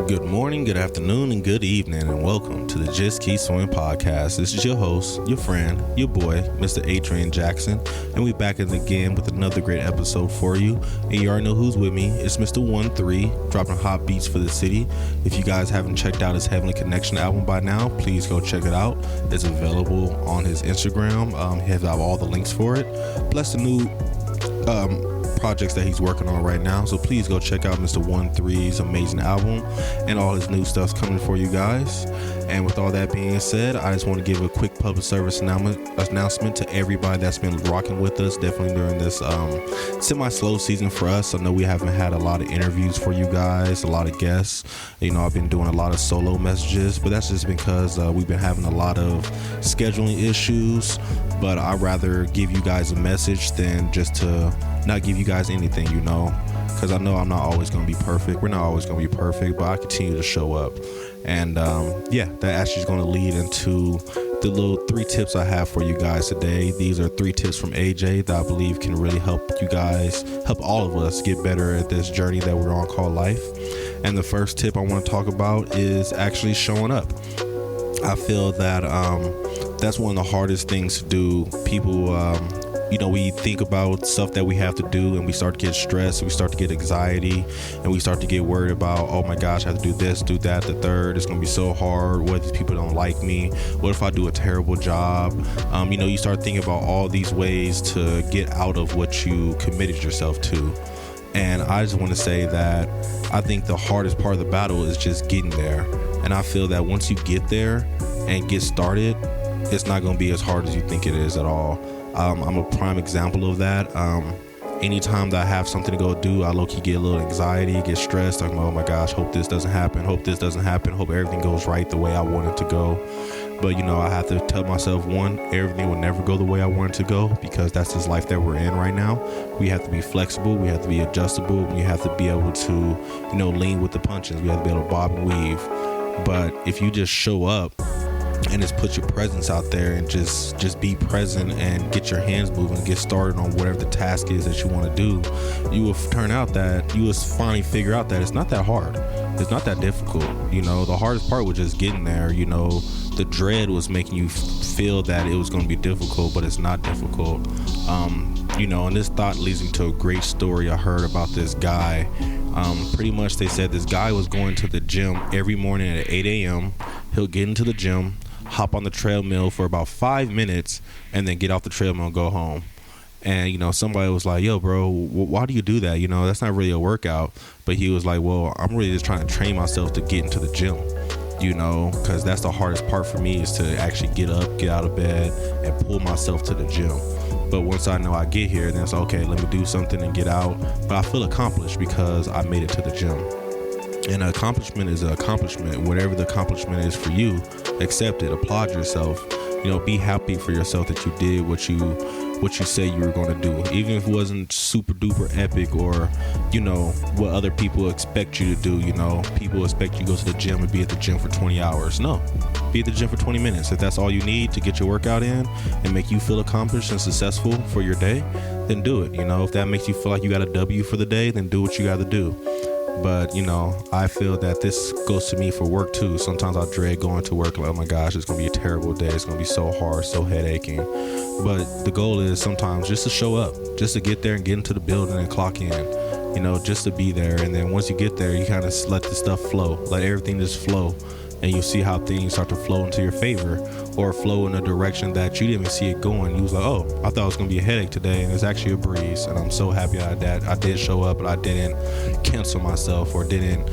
Good morning, good afternoon, and good evening, and welcome to the Just Keep Swimming podcast. This is your host, your friend, your boy, Mr. Adrian Jackson, and we back again with another great episode for you. And you already know who's with me. It's Mr. 1-3, dropping hot beats for the city. If you guys haven't checked out his Heavenly Connection album by now, please go check it out. It's available on his Instagram. He has all the links for it. Plus the new projects that he's working on right now, so please go check out Mr. 1-3's amazing album and all his new stuff's coming for you guys. And with all that being said, I just want to give a quick public service announcement to everybody that's been rocking with us definitely during this semi-slow season for us. I know we haven't had a lot of interviews for you guys, a lot of guests. I've been doing a lot of solo messages, but that's just because we've been having a lot of scheduling issues. But I'd rather give you guys a message than just to not give you guys anything, because I know I'm not always going to be perfect. We're not always going to be perfect, but I continue to show up. And that actually is going to lead into the little 3 tips I have for you guys today. These are 3 tips from AJ that I believe can really help you guys, help all of us get better at this journey that we're on called life. And the first tip I want to talk about is actually showing up. I feel that that's one of the hardest things to do. People, we think about stuff that we have to do and we start to get stressed, we start to get anxiety, and we start to get worried about, oh my gosh, I have to do this, do that, the third. It's going to be so hard. What if these people don't like me? What if I do a terrible job? You start thinking about all these ways to get out of what you committed yourself to. And I just want to say that I think the hardest part of the battle is just getting there. And I feel that once you get there and get started, it's not going to be as hard as you think it is at all. I'm a prime example of that. Anytime that I have something to go do, I low-key get a little anxiety, get stressed. I'm like, oh my gosh, hope this doesn't happen, hope everything goes right the way I want it to go. But I have to tell myself, one, everything will never go the way I want it to go, because that's this life that we're in right now. We have to be flexible, we have to be adjustable, we have to be able to lean with the punches, we have to be able to bob and weave. But if you just show up and just put your presence out there and just be present and get your hands moving, get started on whatever the task is that you want to do, you will finally figure out that it's not that hard. It's not that difficult. The hardest part was just getting there. The dread was making you feel that it was going to be difficult, but it's not difficult. And this thought leads me to a great story I heard about this guy. Pretty much they said this guy was going to the gym every morning at 8 a.m. He'll get into the gym, hop on the treadmill for about 5 minutes, and then get off the treadmill and go home. And somebody was like, yo bro, why do you do that? That's not really a workout. But he was like, well, I'm really just trying to train myself to get into the gym, because that's the hardest part for me, is to actually get up, get out of bed, and pull myself to the gym. But once I know I get here, then it's okay, let me do something and get out. But I feel accomplished because I made it to the gym. And an accomplishment is an accomplishment. Whatever the accomplishment is for you, accept it, applaud yourself. Be happy for yourself that you did what you say you were going to do, even if it wasn't super duper epic or what other people expect you to do. People expect you to go to the gym and be at the gym for 20 hours. No, be at the gym for 20 minutes. If that's all you need to get your workout in and make you feel accomplished and successful for your day, then do it. If that makes you feel like you got a W for the day, then do what you got to do. But I feel that this goes to me for work too. Sometimes I dread going to work, like, oh my gosh, it's gonna be a terrible day, it's gonna be so hard, so headaching. But the goal is sometimes just to show up, just to get there and get into the building and clock in, just to be there. And then once you get there, you kind of let the stuff flow, let everything just flow, and you'll see how things start to flow into your favor, or flow in a direction that you didn't even see it going. You was like, oh, I thought it was gonna be a headache today, and it's actually a breeze. And I'm so happy that I did show up, and I didn't cancel myself, or didn't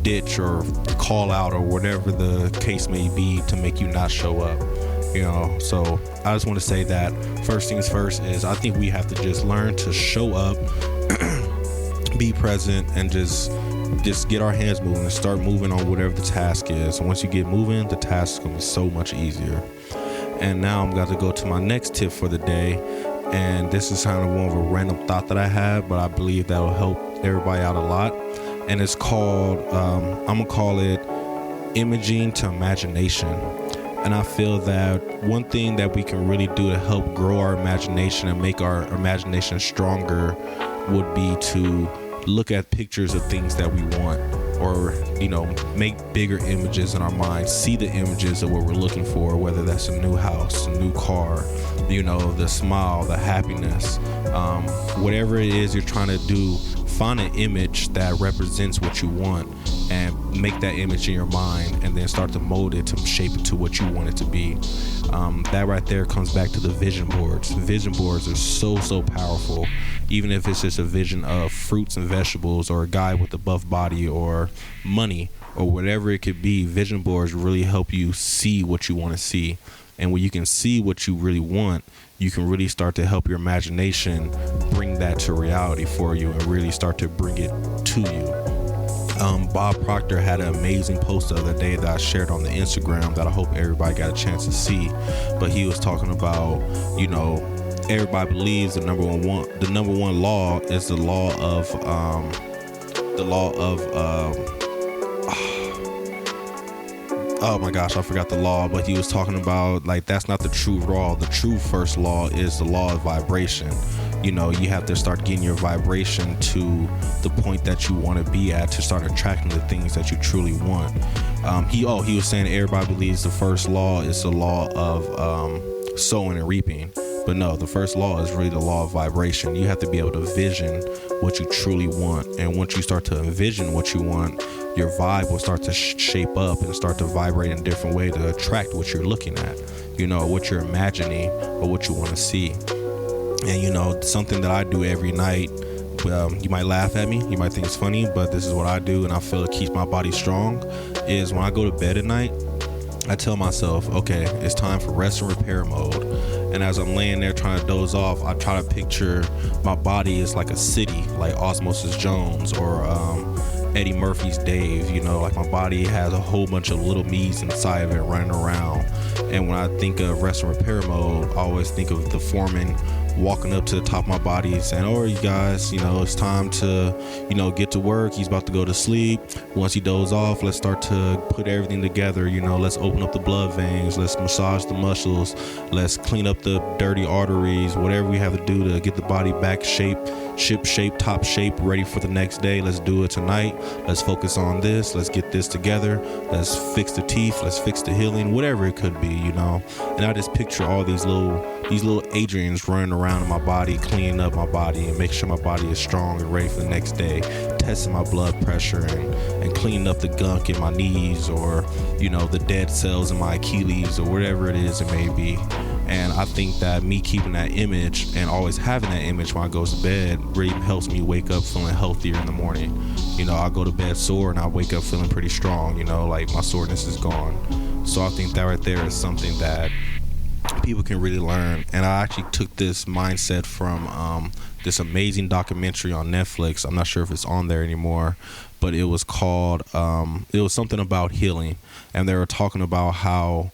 ditch or call out, or whatever the case may be to make you not show up. So I just want to say that first things first is I think we have to just learn to show up, be present, and just get our hands moving and start moving on whatever the task is. And once you get moving, the task is going to be so much easier. And now I'm going to go to my next tip for the day. And this is kind of one of a random thought that I have, but I believe that will help everybody out a lot. And it's called, I'm going to call it imaging to imagination. And I feel that one thing that we can really do to help grow our imagination and make our imagination stronger would be to look at pictures of things that we want, or make bigger images in our minds, see the images of what we're looking for, whether that's a new house, a new car, the smile, the happiness, whatever it is you're trying to do. Find an image that represents what you want and make that image in your mind, and then start to mold it to shape it to what you want it to be. That right there comes back to the vision boards. Vision boards are so powerful. Even if it's just a vision of fruits and vegetables, or a guy with a buff body, or money, or whatever it could be, vision boards really help you see what you want to see. And when you can see what you really want, you can really start to help your imagination bring that to reality for you, and really start to bring it to you. Bob Proctor had an amazing post the other day that I shared on the Instagram that I hope everybody got a chance to see. But he was talking about, everybody believes the number one law is the law of oh my gosh, I forgot the law, but he was talking about, like, that's not the true law. The true first law is the law of vibration. You have to start getting your vibration to the point that you want to be at, to start attracting the things that you truly want. He was saying everybody believes the first law is the law of sowing and reaping. But no, the first law is really the law of vibration. You have to be able to vision what you truly want. And once you start to envision what you want, your vibe will start to shape up and start to vibrate in a different way to attract what you're looking at, what you're imagining, or what you want to see. And, something that I do every night, you might laugh at me, you might think it's funny, but this is what I do, and I feel it keeps my body strong, is when I go to bed at night, I tell myself, okay, it's time for rest and repair mode. And as I'm laying there trying to doze off, I try to picture my body as like a city, like Osmosis Jones, or Eddie Murphy's Dave. Like my body has a whole bunch of little me's inside of it running around. And when I think of rest and repair mode, I always think of the foreman walking up to the top of my body saying, all right, you guys, it's time to, get to work. He's about to go to sleep. Once he dozes off, let's start to put everything together. Let's open up the blood veins. Let's massage the muscles. Let's clean up the dirty arteries, whatever we have to do to get the body back ship shape, top shape, ready for the next day. Let's do it tonight. Let's focus on this. Let's get this together. Let's fix the teeth. Let's fix the healing, whatever it could be, And I just picture all these little Adrians running around in my body, cleaning up my body and making sure my body is strong and ready for the next day, testing my blood pressure and cleaning up the gunk in my knees, or, the dead cells in my Achilles, or whatever it is it may be. And I think that me keeping that image and always having that image when I go to bed really helps me wake up feeling healthier in the morning. I go to bed sore and I wake up feeling pretty strong, like my soreness is gone. So I think that right there is something that people can really learn. And I actually took this mindset from this amazing documentary on Netflix. I'm not sure if it's on there anymore, but it was called it was something about healing, and they were talking about how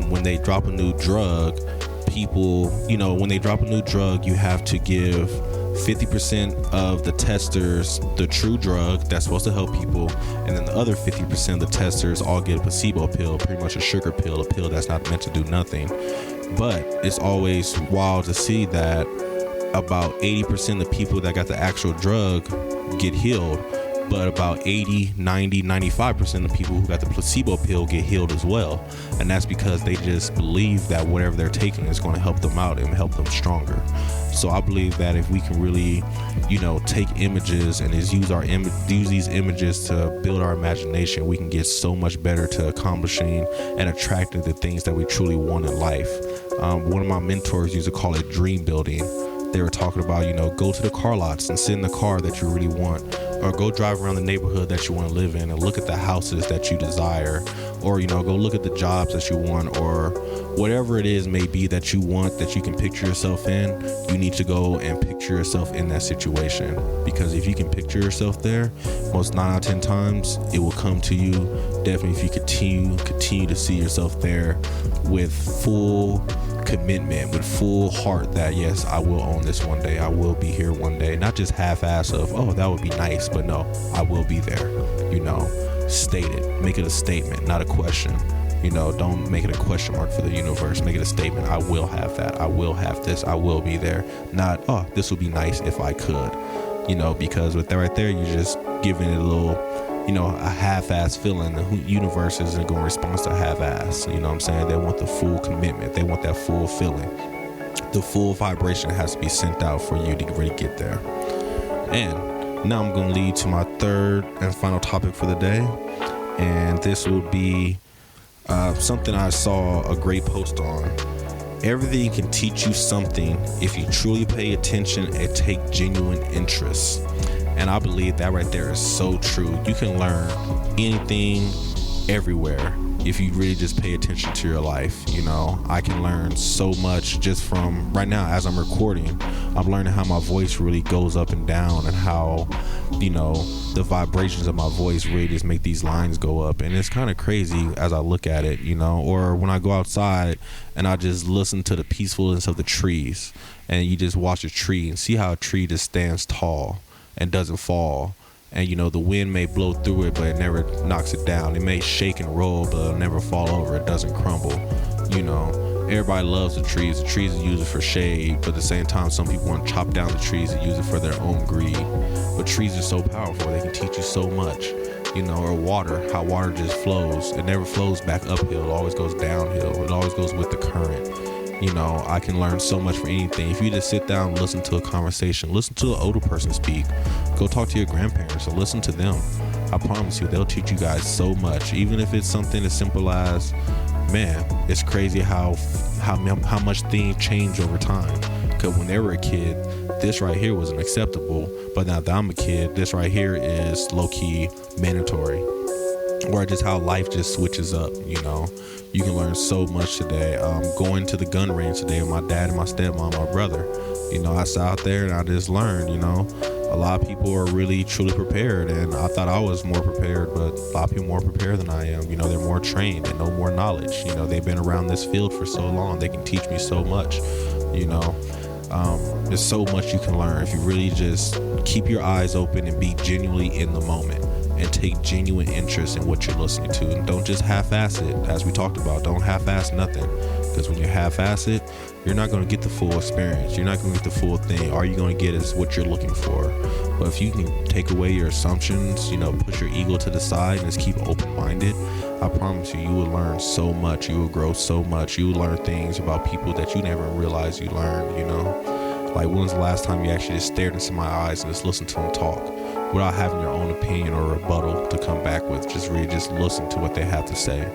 when they drop a new drug, people, when they drop a new drug, you have to give 50% of the testers the true drug that's supposed to help people, and then the other 50% of the testers all get a placebo pill, pretty much a sugar pill, a pill that's not meant to do nothing. But it's always wild to see that about 80% of the people that got the actual drug get healed, but about 80, 90, 95% of the people who got the placebo pill get healed as well. And that's because they just believe that whatever they're taking is going to help them out and help them stronger. So I believe that if we can really, take images and just use these images to build our imagination, we can get so much better to accomplishing and attracting the things that we truly want in life. One of my mentors used to call it dream building. They were talking about, go to the car lots and sit in the car that you really want, or go drive around the neighborhood that you want to live in and look at the houses that you desire, or, go look at the jobs that you want, or whatever it is may be that you want, that you can picture yourself in. You need to go and picture yourself in that situation, because if you can picture yourself there, most 9 out of 10 times it will come to you. Definitely if you continue to see yourself there with full commitment, with full heart that yes, I will own this one day, I will be here one day, not just half-ass of, oh, that would be nice, but no, I will be there. State it, make it a statement, not a question. Don't make it a question mark for the universe, make it a statement. I will have that, I will have this, I will be there. Not, oh, this would be nice if I could. because with that right there, you're just giving it a little, a half-ass feeling. The universe isn't going to respond to half-ass. You know what I'm saying? They want the full commitment. They want that full feeling. The full vibration has to be sent out for you to really get there. And now I'm going to lead to my third and final topic for the day. And this will be something I saw a great post on. Everything can teach you something if you truly pay attention and take genuine interest. And I believe that right there is so true. You can learn anything everywhere if you really just pay attention to your life. I can learn so much just from right now as I'm recording. I'm learning how my voice really goes up and down, and how the vibrations of my voice really just make these lines go up. And it's kind of crazy as I look at it, or when I go outside and I just listen to the peacefulness of the trees, and you just watch a tree and see how a tree just stands tall and doesn't fall. And the wind may blow through it, but it never knocks it down. It may shake and roll, but it'll never fall over. It doesn't crumble. Everybody loves the trees. The trees are used for shade, but at the same time, some people want to chop down the trees and use it for their own greed. But trees are so powerful. They can teach you so much. Or water, how water just flows. It never flows back uphill. It always goes downhill. It always goes with the current. I can learn so much from anything. If you just sit down and listen to a conversation, listen to an older person speak, go talk to your grandparents and listen to them. I promise you, they'll teach you guys so much. Even if it's something as simple as, man, it's crazy how much things change over time. Because when they were a kid, this right here wasn't acceptable, but now that I'm a kid, this right here is low-key mandatory. Or just how life just switches up. You can learn so much today. Going to the gun range today with my dad and my stepmom, my brother. I sat out there and I just learned. A lot of people are really truly prepared, and I thought I was more prepared, but a lot of people more prepared than I am. They're more trained, they know more knowledge. They've been around this field for so long, they can teach me so much. There's so much you can learn if you really just keep your eyes open and be genuinely in the moment. And take genuine interest in what you're listening to, and don't just half-ass it. As we talked about, don't half-ass nothing, because when you half-ass it, you're not going to get the full experience. You're not going to get the full thing. All you're going to get is what you're looking for. But if you can take away your assumptions, push your ego to the side and just keep open-minded, I promise you will learn so much. You will grow so much. You will learn things about people that you never realized you learned. Like, when was the last time you actually just stared into my eyes and just listened to them talk without having your own opinion or rebuttal to come back with? Just really just listen to what they have to say.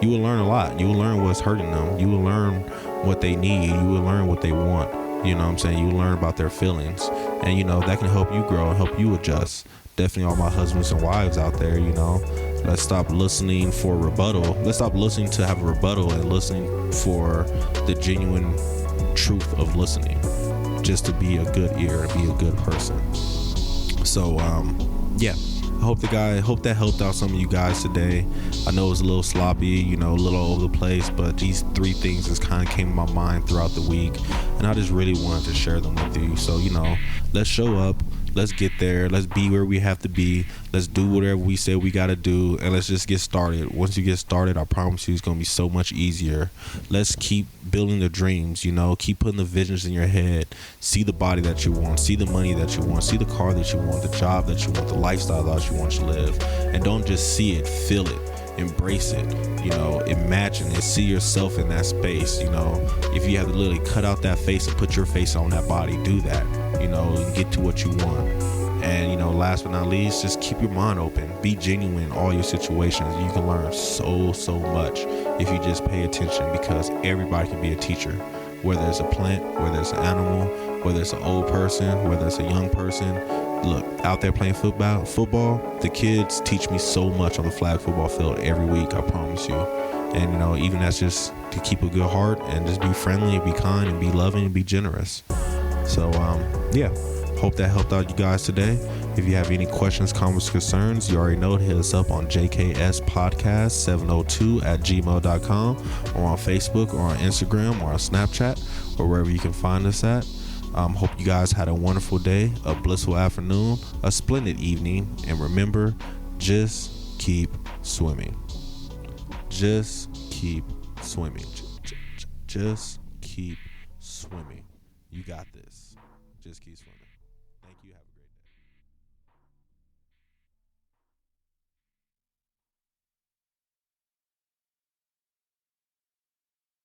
You will learn a lot. You will learn what's hurting them. You will learn what they need. You will learn what they want. You will learn about their feelings. And, that can help you grow and help you adjust. Definitely all my husbands and wives out there, let's stop listening for rebuttal. Let's stop listening to have a rebuttal and listening for the genuine truth of listening. Just to be a good ear and be a good person. So yeah, I hope that helped out some of you guys today. I know it was a little sloppy, a little all over the place, but these three things just kind of came to my mind throughout the week, and I just really wanted to share them with you. So let's show up. Let's get there. Let's be where we have to be. Let's do whatever we say we got to do, and let's just get started. Once you get started, I promise you it's going to be so much easier. Let's keep building the dreams, keep putting the visions in your head. See the body that you want. See the money that you want. See the car that you want, the job that you want, the lifestyle that you want to live. And don't just see it, feel it. Embrace it, imagine it, see yourself in that space. If you have to literally cut out that face and put your face on that body, do that, and get to what you want. And last but not least, just keep your mind open, be genuine in all your situations. You can learn so much if you just pay attention, because everybody can be a teacher, whether it's a plant, whether it's an animal, whether it's an old person, whether it's a young person. Look, out there playing football, the kids teach me so much on the flag football field every week, I promise you. And, even that's just to keep a good heart and just be friendly and be kind and be loving and be generous. So, yeah, hope that helped out you guys today. If you have any questions, comments, concerns, you already know to hit us up on jkspodcast702@gmail.com, or on Facebook, or on Instagram, or on Snapchat, or wherever you can find us at. Hope you guys had a wonderful day, a blissful afternoon, a splendid evening, and remember, just keep swimming. Just keep swimming. Just keep swimming. You got this. Just keep swimming.